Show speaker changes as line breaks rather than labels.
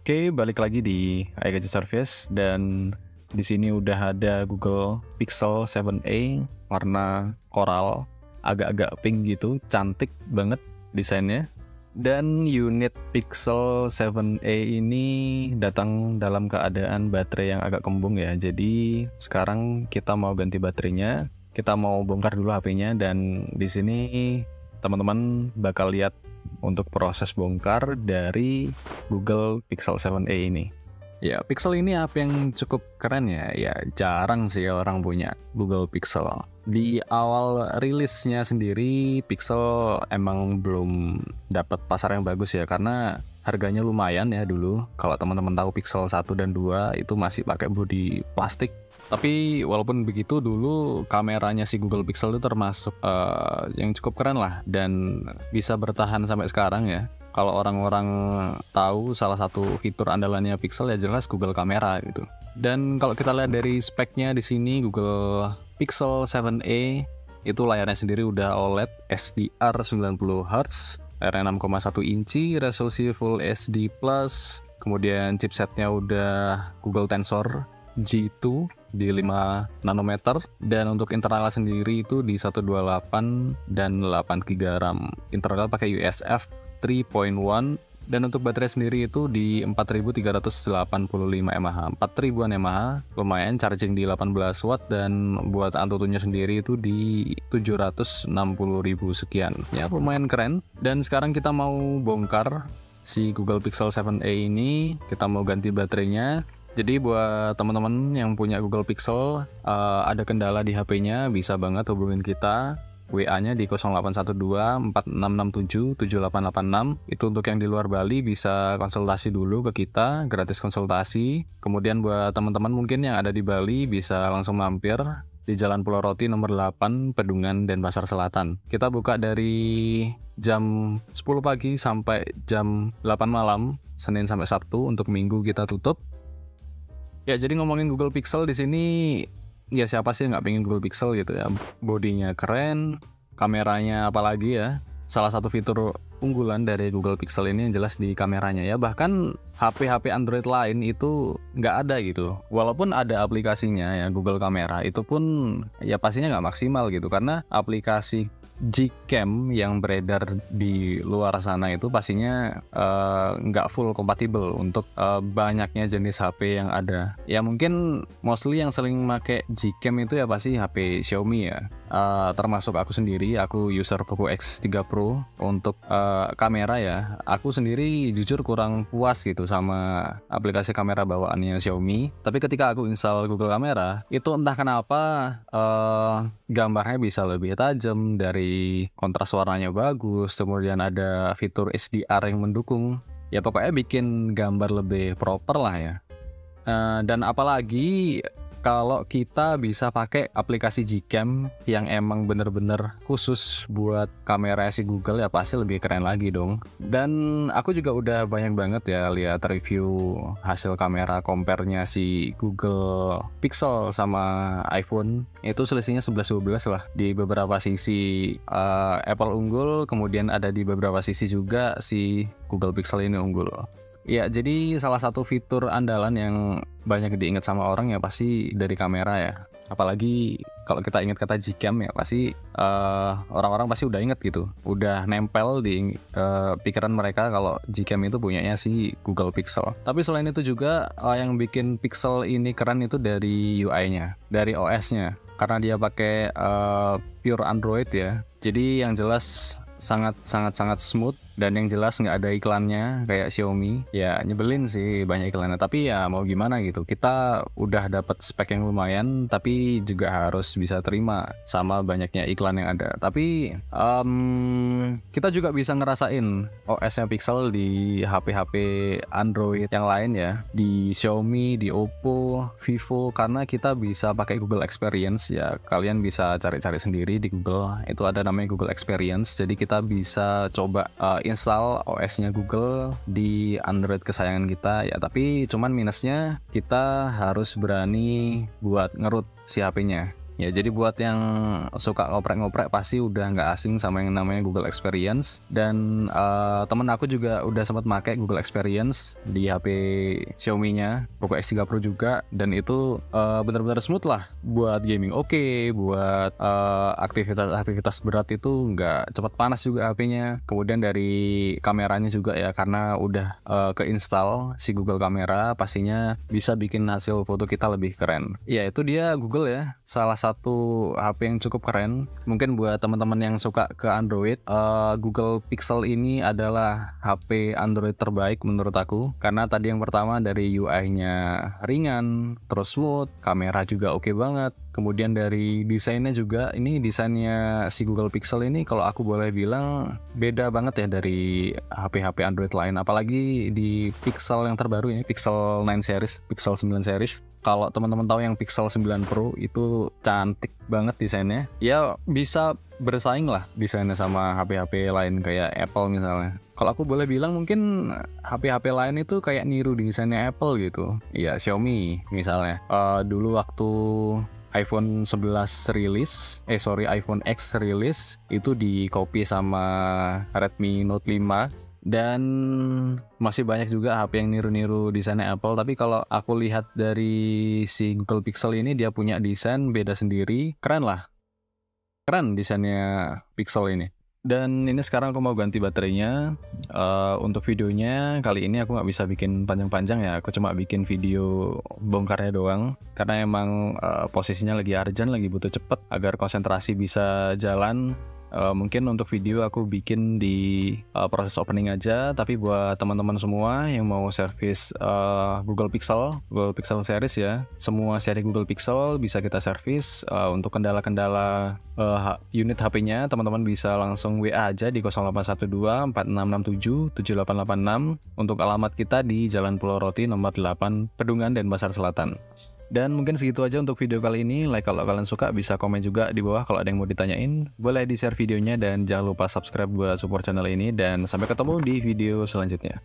Oke, balik lagi di iGadget Service dan di sini udah ada Google Pixel 7a warna coral, agak-agak pink gitu, cantik banget desainnya. Dan unit Pixel 7a ini datang dalam keadaan baterai yang agak kembung ya. Jadi sekarang kita mau ganti baterainya, kita mau bongkar dulu HP-nya dan di sini teman-teman bakal lihat untuk proses bongkar dari Google Pixel 7a ini. Ya, Pixel ini HP yang cukup keren ya. Ya, jarang sih orang punya Google Pixel. Di awal rilisnya sendiri, Pixel emang belum dapat pasar yang bagus ya, karena harganya lumayan ya dulu. Kalau teman-teman tahu Pixel 1 dan 2 itu masih pakai bodi plastik. Tapi walaupun begitu dulu kameranya si Google Pixel itu termasuk yang cukup keren lah dan bisa bertahan sampai sekarang ya. Kalau orang-orang tahu salah satu fitur andalannya Pixel ya jelas Google Kamera gitu. Dan kalau kita lihat dari speknya di sini Google Pixel 7a itu layarnya sendiri udah OLED SDR 90Hz, layarnya 6,1 inci, resolusi Full HD+, kemudian chipsetnya udah Google Tensor G2 di 5 nanometer dan untuk internalnya sendiri itu di 128 dan 8GB RAM. Internal pakai USF 3.1 dan untuk baterai sendiri itu di 4385 mAh, 4000-an mAh, lumayan, charging di 18 watt dan buat Antutunya sendiri itu di 760.000 sekian. Ya lumayan keren. Dan sekarang kita mau bongkar si Google Pixel 7a ini, kita mau ganti baterainya. Jadi buat teman-teman yang punya Google Pixel, ada kendala di HP-nya, bisa banget hubungin kita. WA-nya di 0812-4667-7886. Itu untuk yang di luar Bali bisa konsultasi dulu ke kita, gratis konsultasi. Kemudian buat teman-teman mungkin yang ada di Bali bisa langsung mampir di Jalan Pulau Roti nomor 8, Pedungan, Denpasar Selatan. Kita buka dari jam 10 pagi sampai jam 8 malam, Senin sampai Sabtu. Untuk Minggu kita tutup. Ya, jadi ngomongin Google Pixel di sini, ya siapa sih nggak pengen Google Pixel gitu ya. Bodinya keren, kameranya apalagi ya. Salah satu fitur unggulan dari Google Pixel ini yang jelas di kameranya ya. Bahkan HP-HP Android lain itu nggak ada gitu. Walaupun ada aplikasinya ya Google Kamera, itu pun ya pastinya nggak maksimal gitu. Karena aplikasi Gcam yang beredar di luar sana itu pastinya nggak full kompatibel untuk banyaknya jenis HP yang ada. Ya mungkin mostly yang sering pakai Gcam itu ya pasti HP Xiaomi ya. Termasuk aku sendiri, aku user Poco X3 Pro untuk kamera ya. Aku sendiri jujur kurang puas gitu sama aplikasi kamera bawaannya Xiaomi. Tapi ketika aku install Google Kamera, itu entah kenapa gambarnya bisa lebih tajam, dari kontras warnanya bagus, kemudian ada fitur HDR yang mendukung. Ya pokoknya bikin gambar lebih proper lah ya. Dan apalagi kalau kita bisa pakai aplikasi Gcam yang emang bener-bener khusus buat kamera si Google, ya pasti lebih keren lagi dong. Dan aku juga udah banyak banget ya lihat review hasil kamera compare-nya si Google Pixel sama iPhone. Itu selisihnya 11-12 lah. Di beberapa sisi Apple unggul, kemudian ada di beberapa sisi juga si Google Pixel ini unggul. Ya, jadi salah satu fitur andalan yang banyak diingat sama orang ya pasti dari kamera ya. Apalagi kalau kita ingat kata Gcam ya pasti orang-orang pasti udah ingat gitu. Udah nempel di pikiran mereka kalau Gcam itu punyanya si Google Pixel. Tapi selain itu juga yang bikin Pixel ini keren itu dari UI-nya, dari OS-nya. Karena dia pakai pure Android ya. Jadi yang jelas sangat smooth dan yang jelas nggak ada iklannya kayak Xiaomi. Ya nyebelin sih banyak iklannya, tapi ya mau gimana gitu, kita udah dapat spek yang lumayan tapi juga harus bisa terima sama banyaknya iklan yang ada. Tapi kita juga bisa ngerasain OS-nya Pixel di HP-HP Android yang lain ya, di Xiaomi, di Oppo, Vivo, karena kita bisa pakai Google Experience ya. Kalian bisa cari-cari sendiri di Google, itu ada namanya Google Experience. Jadi kita bisa coba install OS-nya Google di Android kesayangan kita ya. Tapi cuman minusnya kita harus berani buat ngerut si HP-nya. Ya, jadi buat yang suka ngoprek-ngoprek pasti udah nggak asing sama yang namanya Google Experience. Dan temen aku juga udah sempat pakai Google Experience di HP Xiaomi-nya, Poco X3 Pro juga. Dan itu benar-benar smooth lah buat gaming. Oke, buat aktivitas berat itu nggak cepat panas juga HP-nya. Kemudian dari kameranya juga ya, karena udah keinstall si Google Kamera, pastinya bisa bikin hasil foto kita lebih keren. Ya, itu dia Google ya, salah satu HP yang cukup keren. Mungkin buat teman-teman yang suka ke Android, Google Pixel ini adalah HP Android terbaik menurut aku. Karena tadi yang pertama dari UI-nya ringan, terus smooth, kamera juga oke banget. Kemudian dari desainnya juga, ini desainnya si Google Pixel ini kalau aku boleh bilang beda banget ya dari HP-HP Android lain. Apalagi di Pixel yang terbaru ini, Pixel 9 series, Pixel 9 series. Kalau teman-teman tahu yang Pixel 9 Pro itu cantik banget desainnya. Ya bisa bersaing lah desainnya sama HP-HP lain kayak Apple misalnya. Kalau aku boleh bilang mungkin HP-HP lain itu kayak niru desainnya Apple gitu. Ya Xiaomi misalnya. Dulu waktu iPhone 11 rilis, iPhone X rilis itu di copy sama Redmi Note 5. Dan masih banyak juga HP yang niru-niru desainnya Apple. Tapi kalau aku lihat dari si Google Pixel ini, dia punya desain beda sendiri. Keren lah, keren desainnya Pixel ini. Dan ini sekarang aku mau ganti baterainya. Untuk videonya kali ini aku nggak bisa bikin panjang-panjang ya. Aku cuma bikin video bongkarnya doang. Karena emang posisinya lagi urgent, lagi butuh cepet agar konsentrasi bisa jalan. Mungkin untuk video aku bikin di proses opening aja. Tapi buat teman-teman semua yang mau servis Google Pixel series ya, semua seri Google Pixel bisa kita servis. Untuk kendala-kendala unit HP-nya, teman-teman bisa langsung WA aja di 0812 4667 7886. Untuk alamat kita di Jalan Pulau Roti nomor 8 Pedungan, Denpasar Selatan. Dan mungkin segitu aja untuk video kali ini. Like kalau kalian suka, bisa komen juga di bawah kalau ada yang mau ditanyain. Boleh di-share videonya dan jangan lupa subscribe buat support channel ini. Dan sampai ketemu di video selanjutnya.